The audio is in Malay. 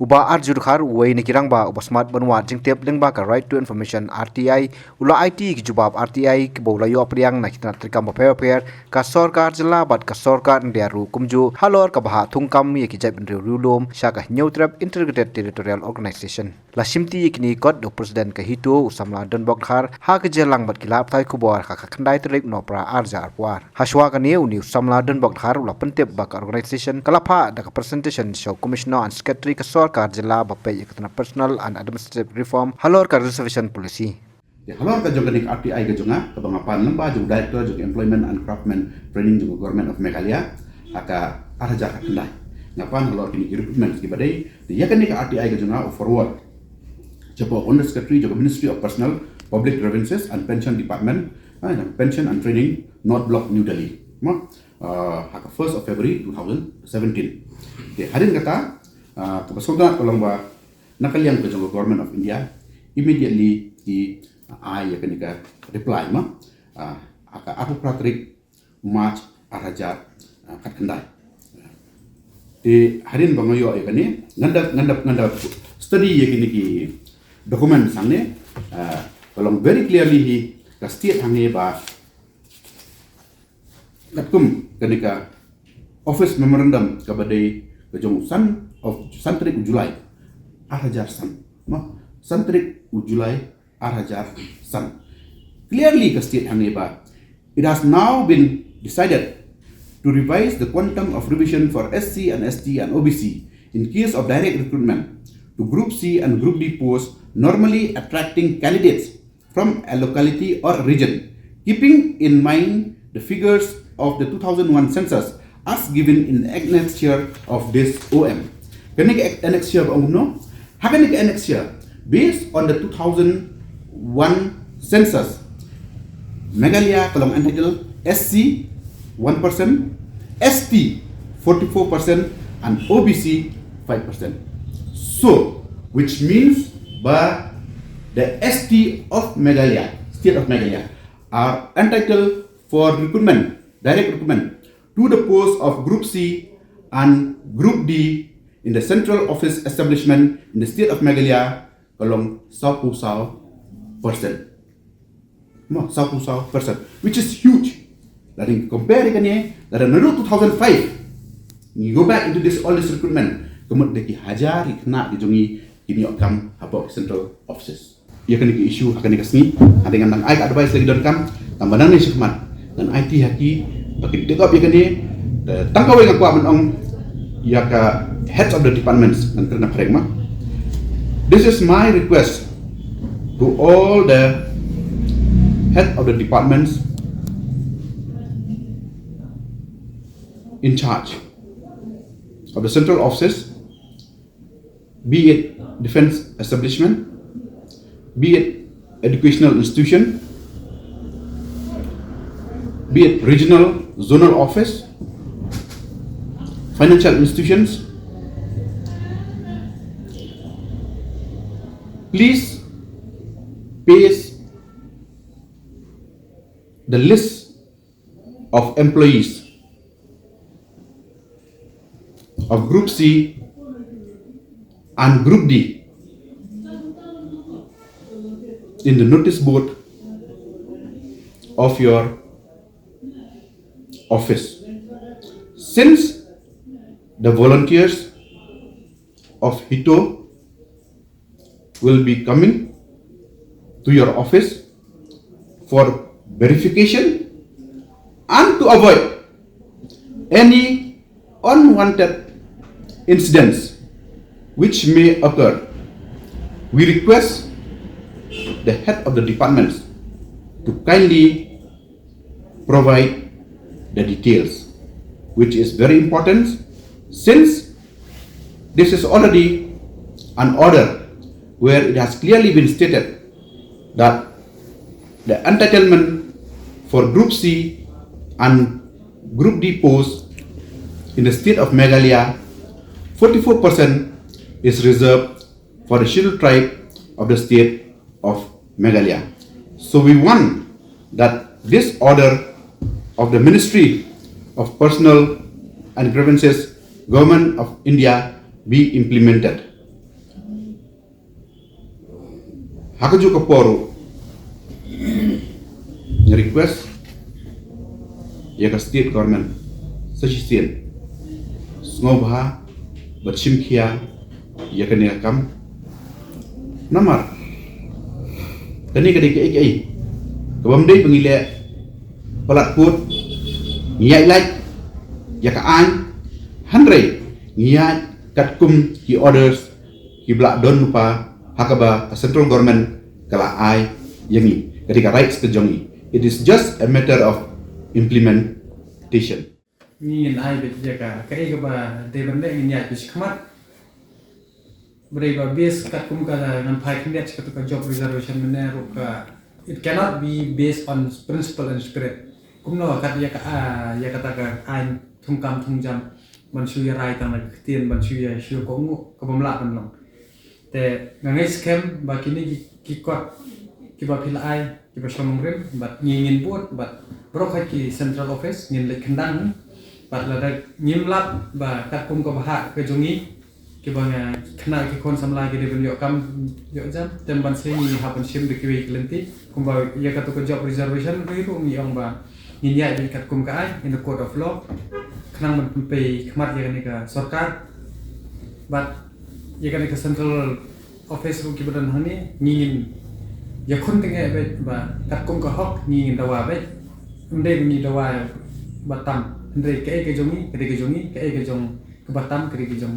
Bah Arju Dkhar uai nikirang ba ubasmat banwa jingtep lengba ka right to information RTI ula Aiti ki jubab RTI ki bola yo apriang na kitna trikam paper ka sarkar jala bat ka sarkar ndiaru kumju halor ka bhah thung kam ye ki jab rulum shaka neutral integrated territorial organization la simti ikni kod do president ka HITO usamla don bokkhar ha ka jelang bat kilap thai kubor ka khandai trip no pra arja arwar haswa ka ne uni usamla don bokkhar ula pentep ba ka organization kalapha da ka presentation show commissioner and secretary ka Sarkar jala bapai ikutna personal and administrative reform halor ka reservation policy. Halor ka joganik RTI ka jonga kabangapan lamba jong director jong employment and craftsman training jong government of Meghalaya aka araja ka kendai. Ngapan halor kini recruitment ki badai di yakani ka RTI ka jonga forward. Jabo under secretary jong Ministry of Personal Public Grievances and Pension Department pension and training North Block New Delhi. Haka 1st of February 2017. Di harin kata kebesoda kalau nakaliang ke government of India immediately I akan reply aku pratrik March araja kat kendai di harin bangoyo yakni ngandap study yakni ki dokumen sangne kalau very clearly ka state hange ba katkum kenika office memorandum kabadai kejong san of santrik Julai arajar san santrik Julai arajar san clearly the state haneba it has now been decided to revise the quantum of revision for SC and ST and OBC in case of direct recruitment to group C and group D posts normally attracting candidates from a locality or region keeping in mind the figures of the 2001 census as given in the annexure of this OM. Kenik annexure no? Hakanik annexure based on the 2001 census. Meghalaya kalong entitled SC 1%, ST 44%, and OBC 5%. So, which means by the ST of Meghalaya, state of Meghalaya, are entitled for recruitment, direct recruitment to the post of Group C and Group D in the central office establishment in the state of Meghalaya along South percent, which is huge. That in compare that another 2005, you go back into all this recruitment, kemudian deki hajar ikna dijongi kini okam habok central offices. Ia kena issue akan dikasih, ada dengan ai advice lagi dan kam tambahan ni sifat dan IT haki pakai dekap ia kena tangkau yang kuat menong ia ka heads of the departments dan kena pragma. This is my request to all the head of the departments in charge of the central offices, be it defense establishment, be it educational institution, be it regional, zonal office, financial institutions. Please paste the list of employees of Group C and Group D in the notice board of your office. Since the volunteers of HITO will be coming to your office for verification and to avoid any unwanted incidents which may occur, we request the head of the departments to kindly provide the details, which is very important since this is already an order where it has clearly been stated that the entitlement for Group C and Group D posts in the state of Meghalaya, 44% is reserved for the scheduled tribe of the state of Meghalaya. So we want that this order of the Ministry of Personal and Grievances, Government of India be implemented. Hakajo kaporo request ya ka state government sasisian ngobha batshim khia ya ka ne kam namar kani ka dik ai kabam dei pengile palat put ngiyai like ya ka an handre ngiyai kat kum ki orders ki blak don lupa hakaba ka central government kala ai yangi ketika rights ke jongi. It is just a matter of implementation. Ngin ai bet jaga kai ga ba de bande ngin bis khmat breba base kat kum kala ngan phai khnet ka job reservation mena ruka. It cannot be based on principle and spirit. Kumno kat ya kata ka an thung kam thung jam man shu ya rai tang tien man shu ya shu ko ngu ka bam la ban long te ngai scam ba kini ki kot ki ba phil ai ki ba shom rem bat ngin buat bat brok ki central office ngin le khandang bat la da ngim lap ba kat kum ko ba ke jongi ki ba nga khna ki kon samla ki de ben yo kam yo jam tem ban se ni ha ban sim de ki wi lenti kum ba ya ka to ko job reservation ri ru ni ong ba ngin ya bi kat kum ka ai in the court of law khnang man pe khmat ya ni ka sarkar bat ya ka ni ka central office ru ki badan hani ngin ya khun tenge be ba kat kum ka hok ngin dawa be unde ni dawa batam ndre ke jongi ke jongi ke jong ke batam ke jong